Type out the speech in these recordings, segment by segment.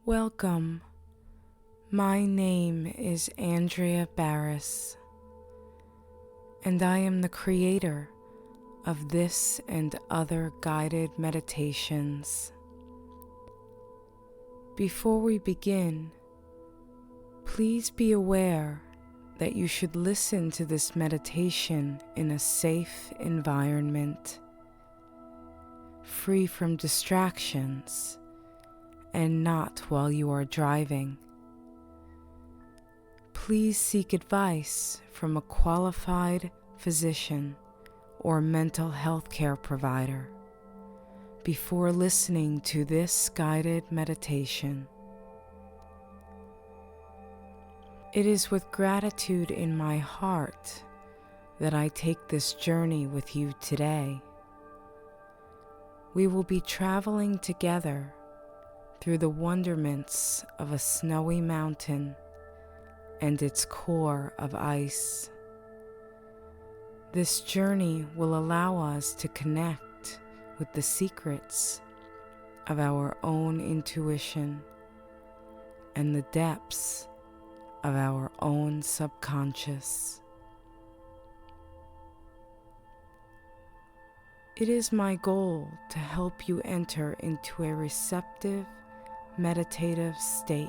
Welcome. My name is Andrea Barros, and I am the creator of this and other guided meditations. Before we begin, please be aware that you should listen to this meditation in a safe environment, free from distractions, and not while you are driving. Please seek advice from a qualified physician or mental health care provider before listening to this guided meditation. It is with gratitude in my heart that I take this journey with you today. We will be traveling together through the wonderments of a snowy mountain and its core of ice. This journey will allow us to connect with the secrets of our own intuition and the depths of our own subconscious. It is my goal to help you enter into a receptive, meditative state.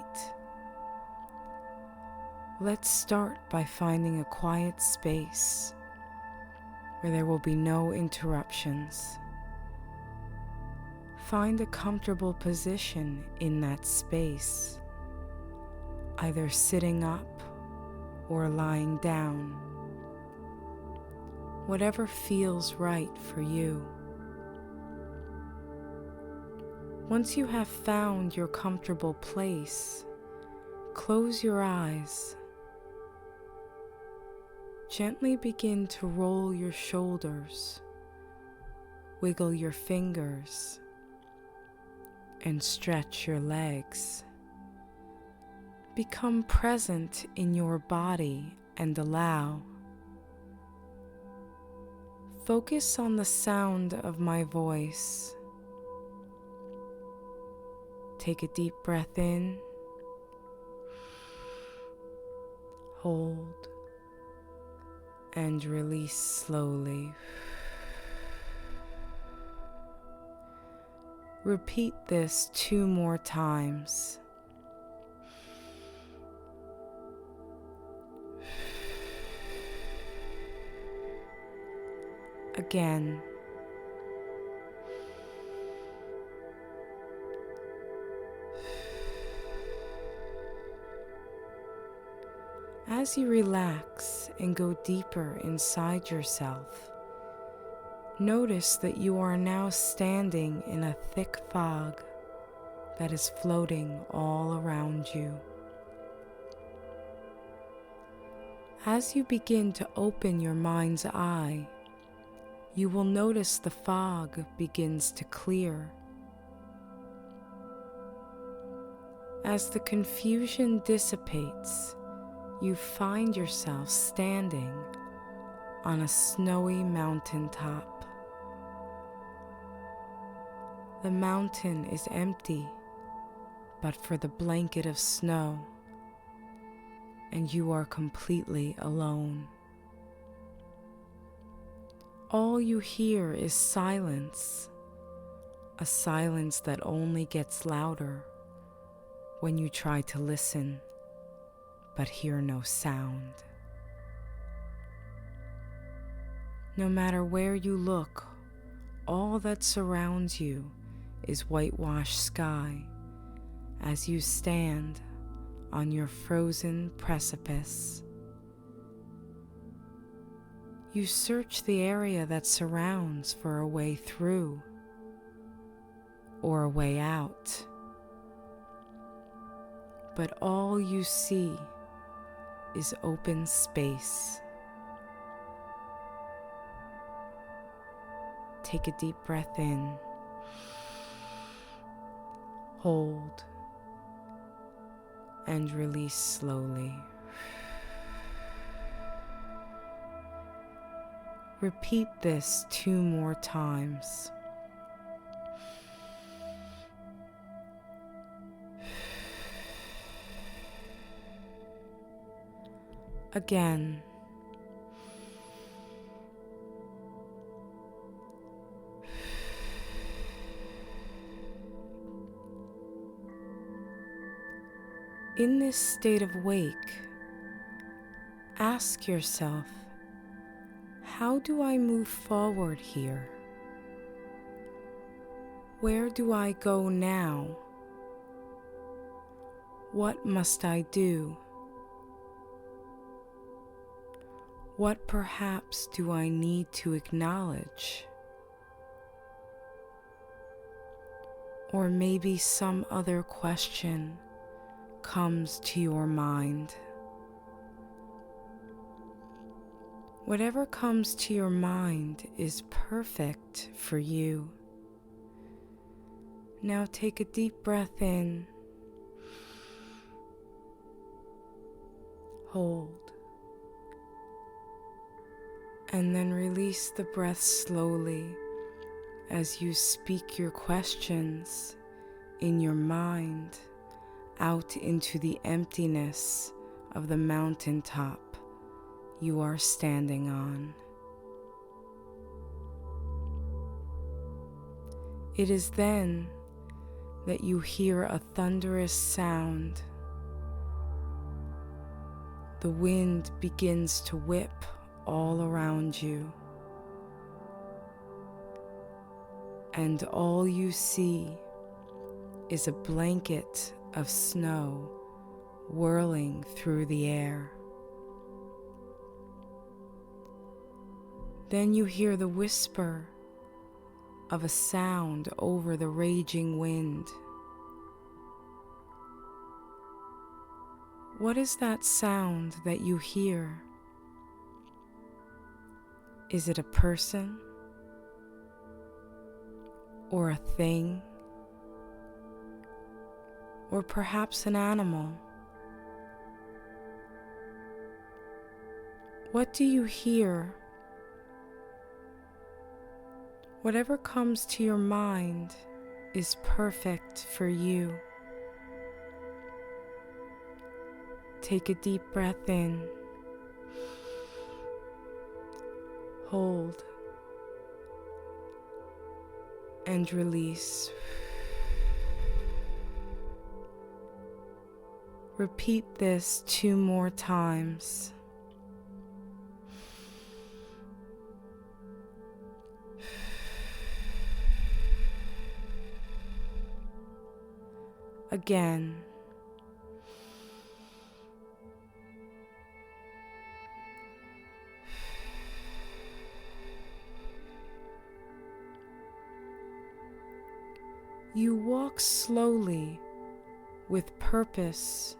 Let's start by finding a quiet space where there will be no interruptions. Find a comfortable position in that space, either sitting up or lying down, whatever feels right for you. Once you have found your comfortable place, close your eyes. Gently begin to roll your shoulders, wiggle your fingers, and stretch your legs. Become present in your body and allow. Focus on the sound of my voice. Take a deep breath in, hold, and release slowly. Repeat this 2 more times. Again. As you relax and go deeper inside yourself, notice that you are now standing in a thick fog that is floating all around you. As you begin to open your mind's eye, you will notice the fog begins to clear. As the confusion dissipates, you find yourself standing on a snowy mountaintop. The mountain is empty, but for the blanket of snow, and you are completely alone. All you hear is silence, a silence that only gets louder when you try to listen, but hear no sound. No matter where you look, all that surrounds you is whitewashed sky as you stand on your frozen precipice. You search the area that surrounds for a way through or a way out, but all you see is open space. Take a deep breath in, hold, and release slowly. Repeat this 2 more times. Again. In this state of wake, ask yourself, how do I move forward here? Where do I go now? What must I do? What perhaps do I need to acknowledge? Or maybe some other question comes to your mind. Whatever comes to your mind is perfect for you. Now take a deep breath in. Hold. And then release the breath slowly as you speak your questions in your mind out into the emptiness of the mountaintop you are standing on. It is then that you hear a thunderous sound. The wind begins to whip all around you, and all you see is a blanket of snow whirling through the air. Then you hear the whisper of a sound over the raging wind. What is that sound that you hear? Is it a person? Or a thing? Or perhaps an animal? What do you hear? Whatever comes to your mind is perfect for you. Take a deep breath in. Hold. And release. Repeat this 2 more times. Again. You walk slowly with purpose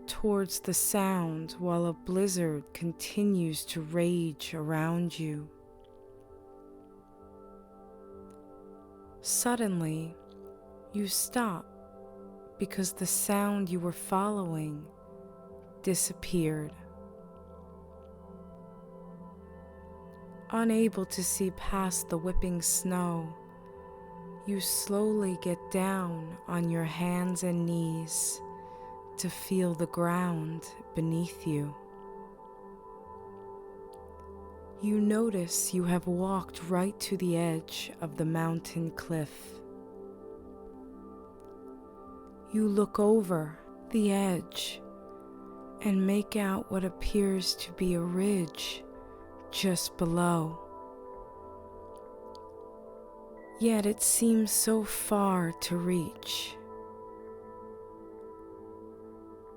towards the sound while a blizzard continues to rage around you. Suddenly, you stop because the sound you were following disappeared. Unable to see past the whipping snow, you slowly get down on your hands and knees to feel the ground beneath you. You notice you have walked right to the edge of the mountain cliff. You look over the edge and make out what appears to be a ridge just below. Yet it seems so far to reach.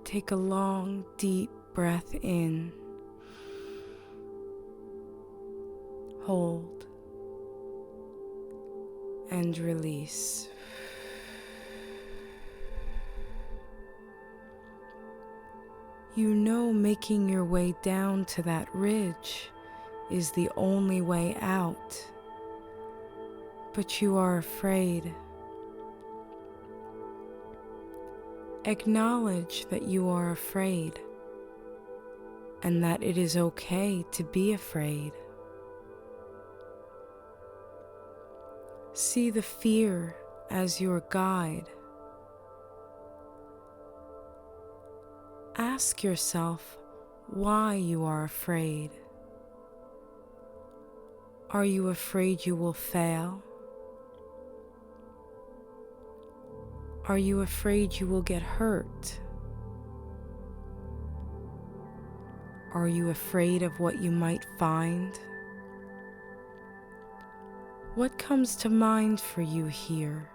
Take a long, deep breath in. Hold. And release. You know making your way down to that ridge is the only way out, but you are afraid. Acknowledge that you are afraid and that it is okay to be afraid. See the fear as your guide. Ask yourself why you are afraid. Are you afraid you will fail? Are you afraid you will get hurt? Are you afraid of what you might find? What comes to mind for you here?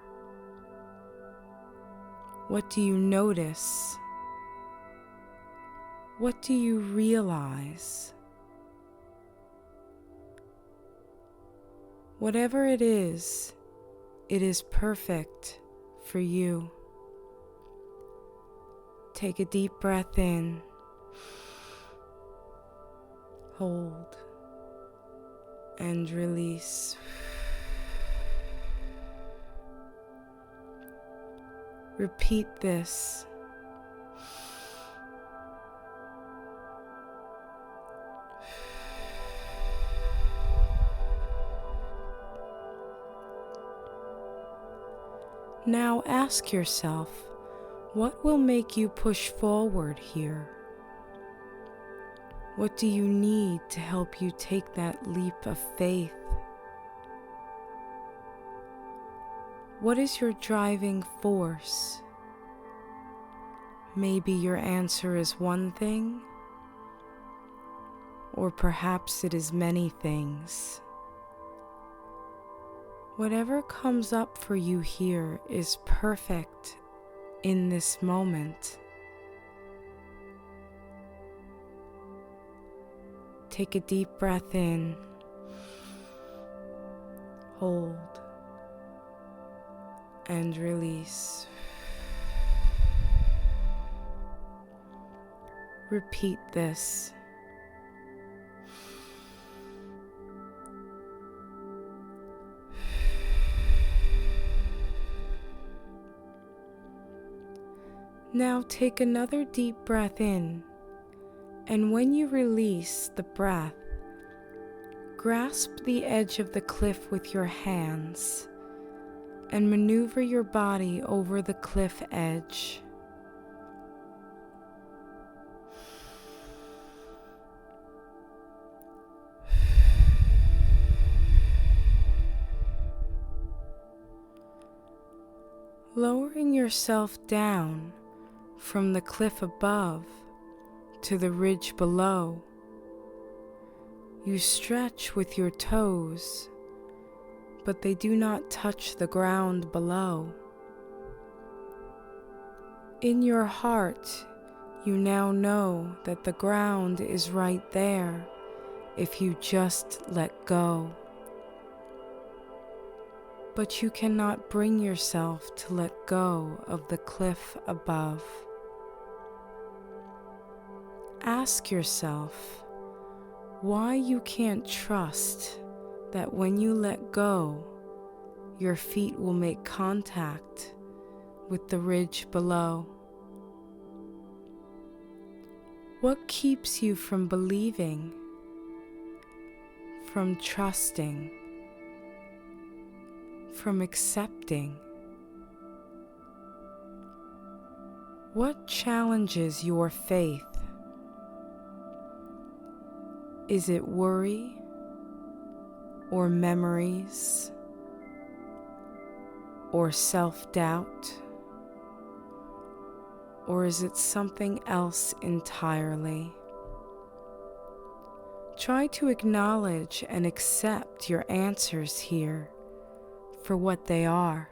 What do you notice? What do you realize? Whatever it is perfect for you. Take a deep breath in. Hold and release. Repeat this. Now ask yourself, what will make you push forward here? What do you need to help you take that leap of faith? What is your driving force? Maybe your answer is one thing, or perhaps it is many things. Whatever comes up for you here is perfect in this moment. Take a deep breath in. Hold and release. Repeat this. Now take another deep breath in, and when you release the breath, grasp the edge of the cliff with your hands and maneuver your body over the cliff edge. Lowering yourself down from the cliff above to the ridge below, you stretch with your toes, but they do not touch the ground below. In your heart, you now know that the ground is right there if you just let go. But you cannot bring yourself to let go of the cliff above. Ask yourself why you can't trust that when you let go, your feet will make contact with the ridge below. What keeps you from believing, from trusting, from accepting? What challenges your faith? Is it worry or memories or self-doubt? Or is it something else entirely? Try to acknowledge and accept your answers here for what they are.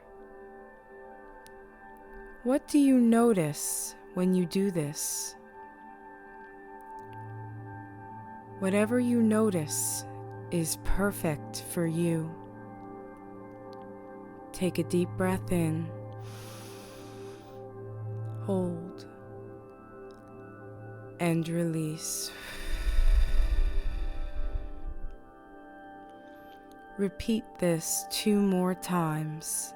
What do you notice when you do this? Whatever you notice is perfect for you. Take a deep breath in. Hold and release. Repeat this 2 more times.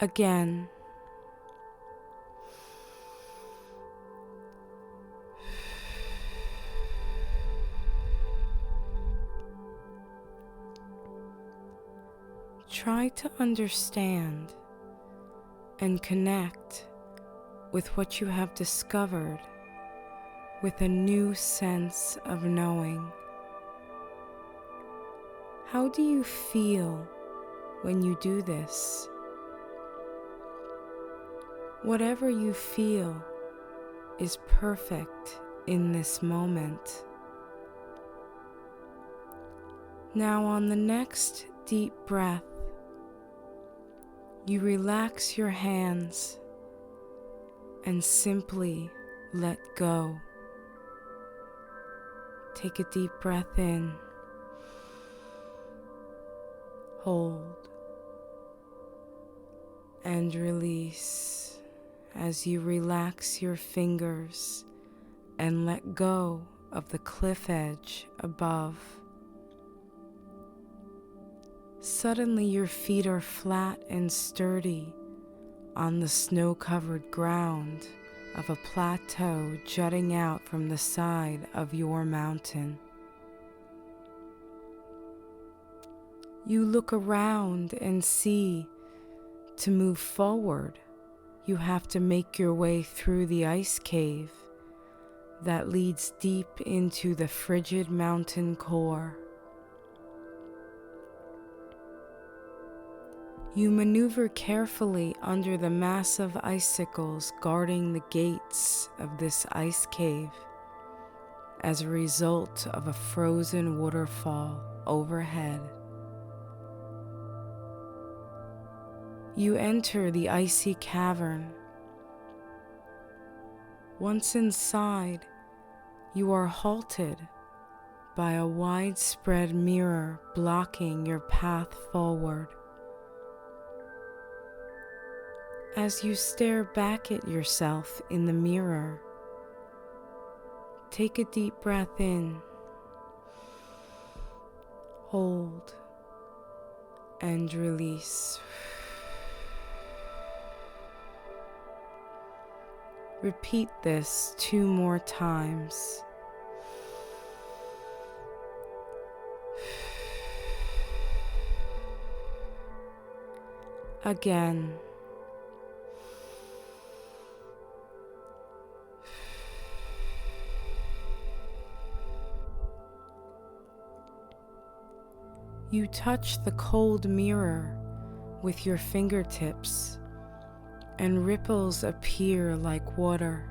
Again. Try to understand and connect with what you have discovered with a new sense of knowing. How do you feel when you do this? Whatever you feel is perfect in this moment. Now, on the next deep breath, you relax your hands and simply let go. Take a deep breath in, hold, and release as you relax your fingers and let go of the cliff edge above. Suddenly your feet are flat and sturdy on the snow-covered ground of a plateau jutting out from the side of your mountain. You look around and see, to move forward, you have to make your way through the ice cave that leads deep into the frigid mountain core. You maneuver carefully under the massive icicles guarding the gates of this ice cave as a result of a frozen waterfall overhead. You enter the icy cavern. Once inside, you are halted by a widespread mirror blocking your path forward. As you stare back at yourself in the mirror, take a deep breath in, hold, and release. Repeat this 2 more times. Again. You touch the cold mirror with your fingertips, and ripples appear like water.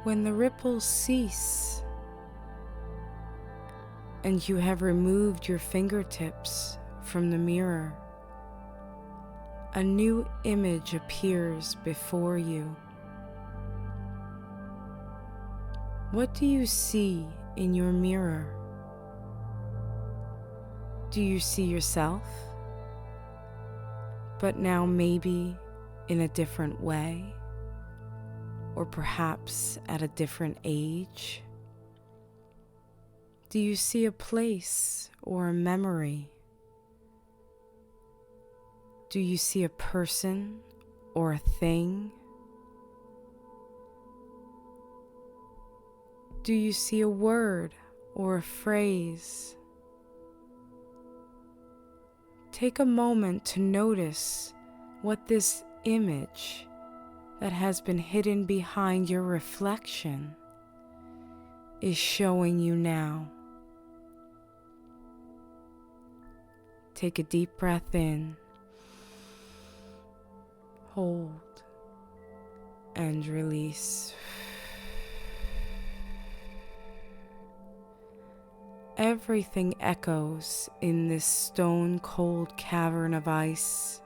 When the ripples cease, and you have removed your fingertips from the mirror, a new image appears before you. What do you see in your mirror? Do you see yourself, but now maybe in a different way, or perhaps at a different age? Do you see a place or a memory? Do you see a person or a thing? Do you see a word or a phrase? Take a moment to notice what this image that has been hidden behind your reflection is showing you now. Take a deep breath in, hold, and release. Everything echoes in this stone-cold cavern of ice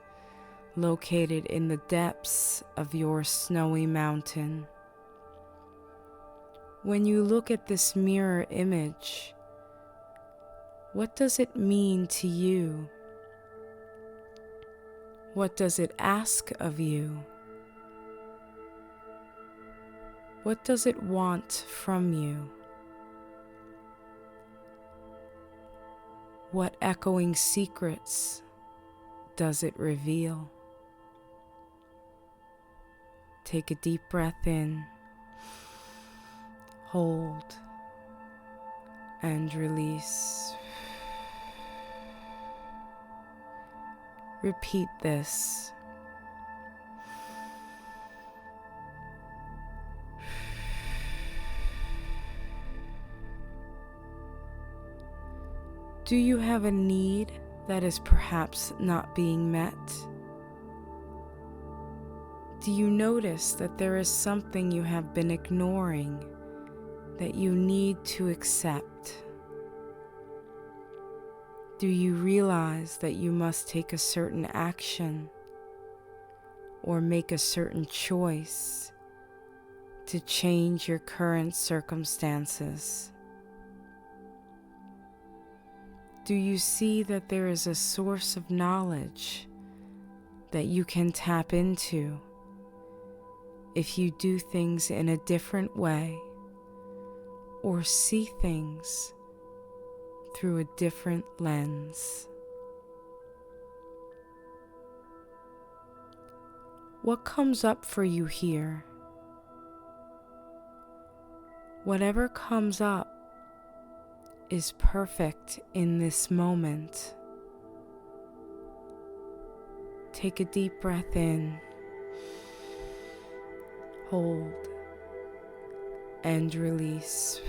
located in the depths of your snowy mountain. When you look at this mirror image, what does it mean to you? What does it ask of you? What does it want from you? What echoing secrets does it reveal? Take a deep breath in, hold, and release. Repeat this. Do you have a need that is perhaps not being met? Do you notice that there is something you have been ignoring that you need to accept? Do you realize that you must take a certain action or make a certain choice to change your current circumstances? Do you see that there is a source of knowledge that you can tap into if you do things in a different way or see things through a different lens? What comes up for you here? Whatever comes up is perfect in this moment. Take a deep breath in, hold, and release.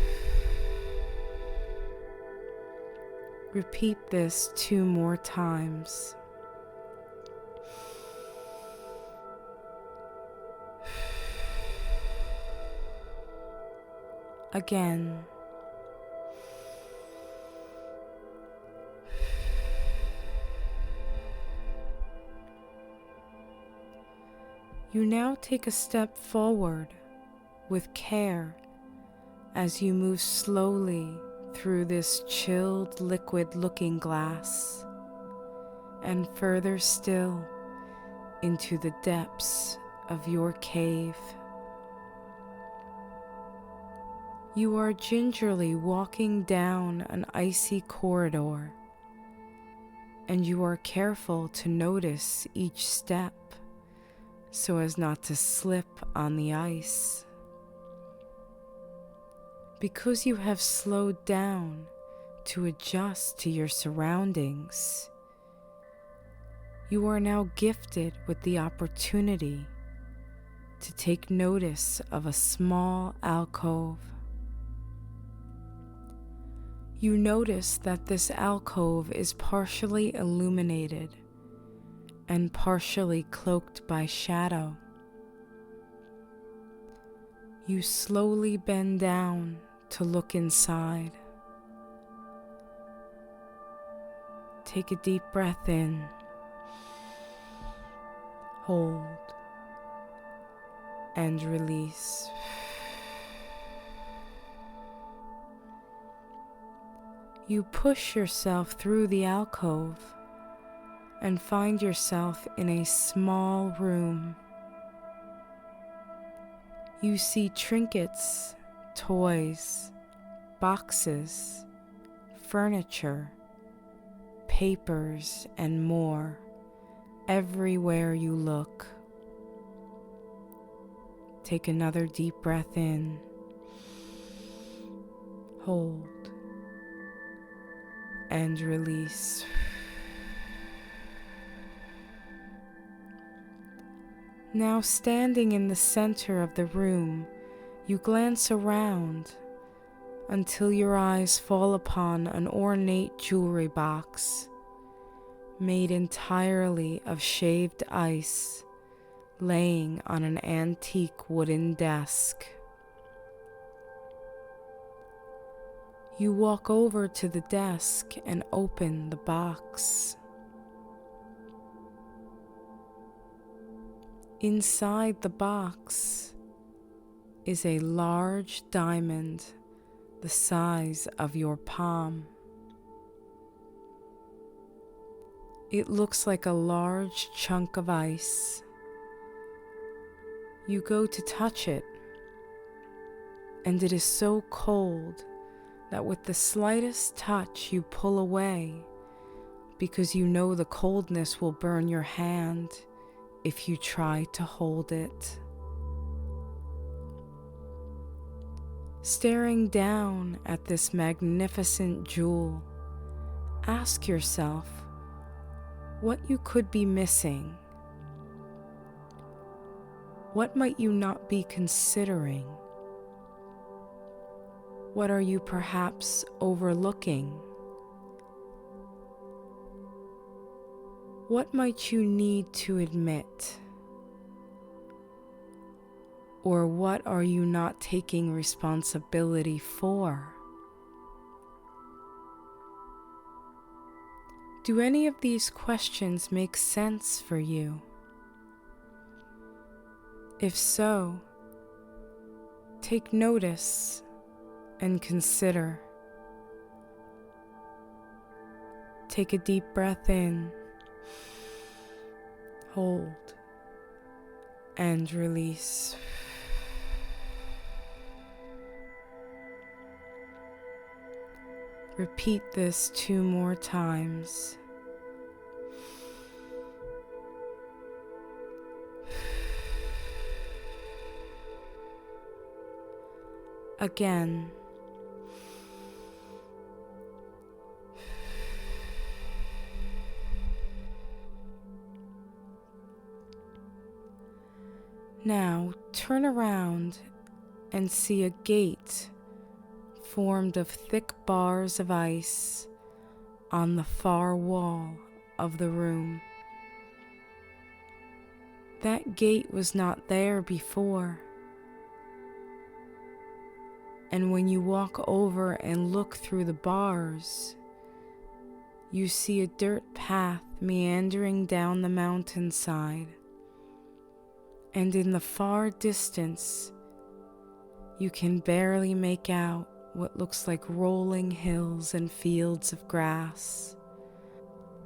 Repeat this 2 more times. Again. You now take a step forward with care as you move slowly through this chilled liquid looking glass and further still into the depths of your cave. You are gingerly walking down an icy corridor, and you are careful to notice each step so as not to slip on the ice. Because you have slowed down to adjust to your surroundings, you are now gifted with the opportunity to take notice of a small alcove. You notice that this alcove is partially illuminated and partially cloaked by shadow. You slowly bend down to look inside. Take a deep breath in, hold, and release. You push yourself through the alcove and find yourself in a small room. You see trinkets, toys, boxes, furniture, papers, and more everywhere you look. Take another deep breath in, hold, and release. Now standing in the center of the room, you glance around until your eyes fall upon an ornate jewelry box made entirely of shaved ice, laying on an antique wooden desk. You walk over to the desk and open the box. Inside the box is a large diamond the size of your palm. It looks like a large chunk of ice. You go to touch it, and it is so cold that with the slightest touch you pull away because you know the coldness will burn your hand if you try to hold it. Staring down at this magnificent jewel, ask yourself, what you could be missing. What might you not be considering? What are you perhaps overlooking? What might you need to admit? Or what are you not taking responsibility for? Do any of these questions make sense for you? If so, take notice and consider. Take a deep breath in, hold, and release. Repeat this 2 more times. Again. Now turn around and see a gate formed of thick bars of ice on the far wall of the room. That gate was not there before, and when you walk over and look through the bars, you see a dirt path meandering down the mountainside, and in the far distance, you can barely make out what looks like rolling hills and fields of grass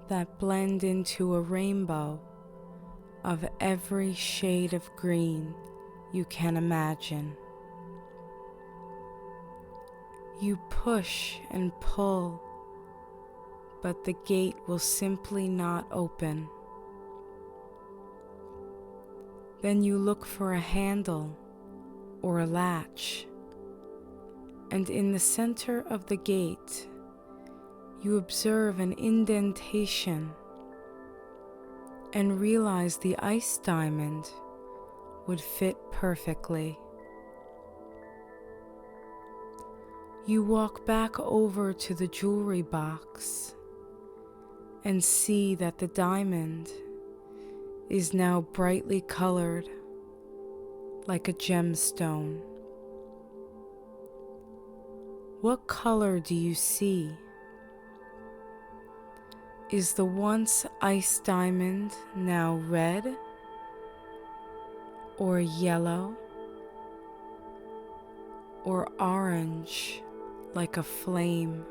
that blend into a rainbow of every shade of green you can imagine. You push and pull, but the gate will simply not open. Then you look for a handle or a latch, and in the center of the gate, you observe an indentation and realize the ice diamond would fit perfectly. You walk back over to the jewelry box and see that the diamond is now brightly colored like a gemstone. What color do you see? Is the once ice diamond now red or yellow or orange like a flame?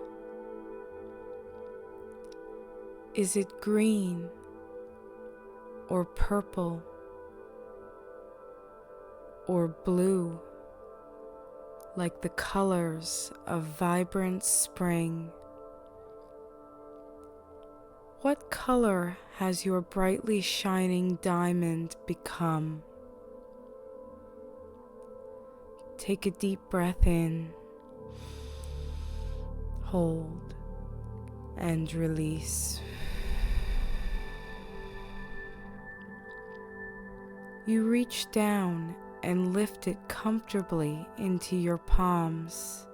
Is it green or purple or blue like the colors of vibrant spring? What color has your brightly shining diamond become? Take a deep breath in, hold, and release. You reach down and lift it comfortably into your palms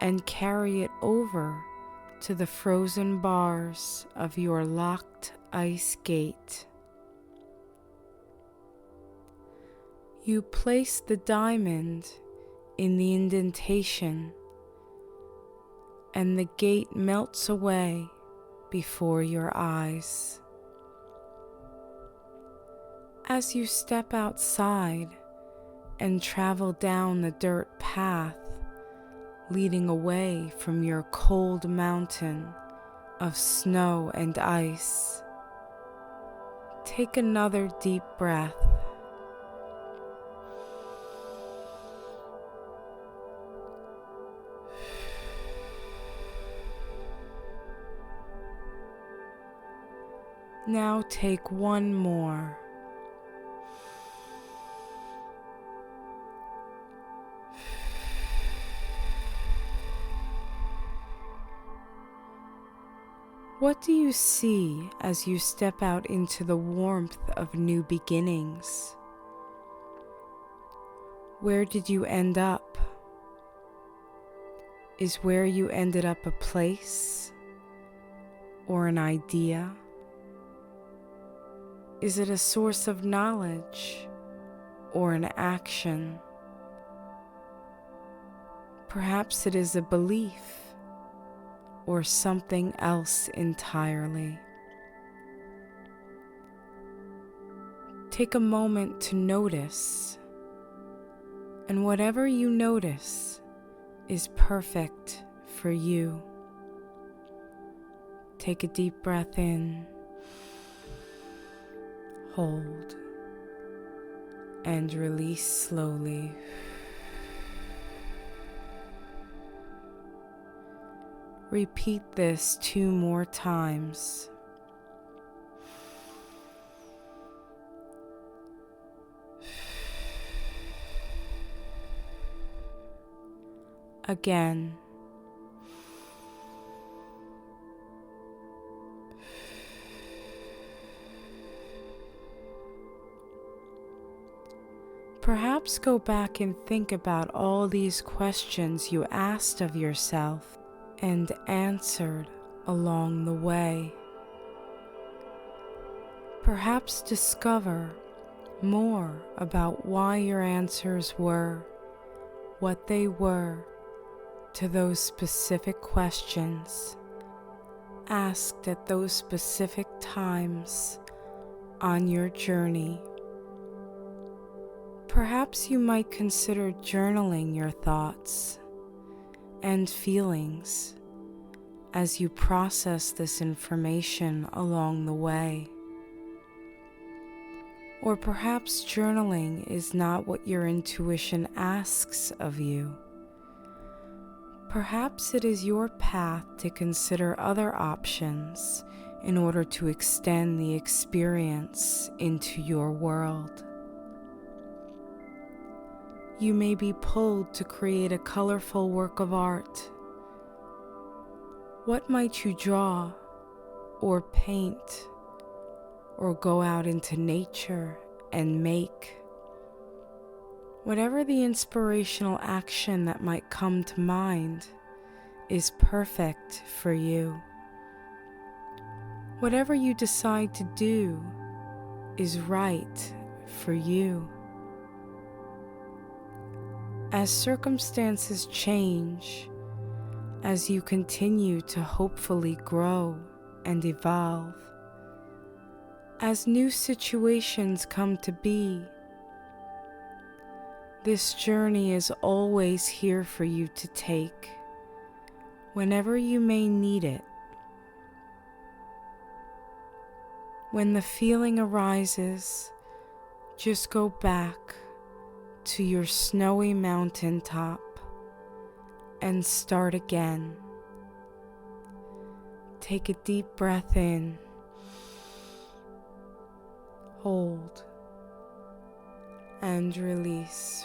and carry it over to the frozen bars of your locked ice gate. You place the diamond in the indentation, and the gate melts away before your eyes. As you step outside and travel down the dirt path leading away from your cold mountain of snow and ice, take another deep breath. Now take one more. What do you see as you step out into the warmth of new beginnings? Where did you end up? Is where you ended up a place or an idea? Is it a source of knowledge or an action? Perhaps it is a belief or something else entirely. Take a moment to notice, and whatever you notice is perfect for you. Take a deep breath in, hold, and release slowly. Repeat this 2 more times. Again. Perhaps go back and think about all these questions you asked of yourself and answered along the way. Perhaps discover more about why your answers were what they were to those specific questions asked at those specific times on your journey. Perhaps you might consider journaling your thoughts and feelings as you process this information along the way. Or perhaps journaling is not what your intuition asks of you. Perhaps it is your path to consider other options in order to extend the experience into your world. You may be pulled to create a colorful work of art. What might you draw or paint or go out into nature and make? Whatever the inspirational action that might come to mind is perfect for you. Whatever you decide to do is right for you. As circumstances change, as you continue to hopefully grow and evolve, as new situations come to be, this journey is always here for you to take, whenever you may need it. When the feeling arises, just go back to your snowy mountaintop and start again. Take a deep breath in, hold, and release.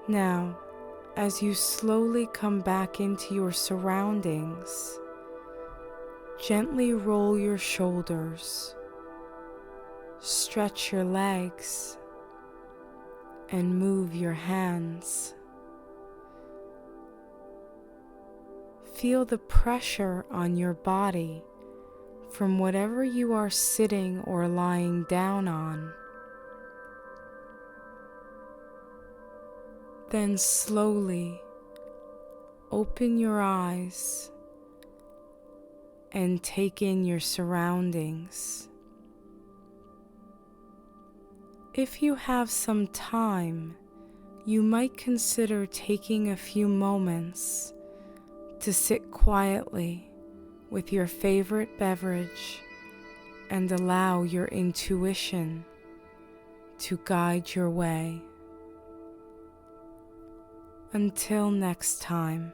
Now, as you slowly come back into your surroundings, gently roll your shoulders, stretch your legs, and move your hands. Feel the pressure on your body from whatever you are sitting or lying down on. Then slowly open your eyes and take in your surroundings. If you have some time, you might consider taking a few moments to sit quietly with your favorite beverage and allow your intuition to guide your way. Until next time.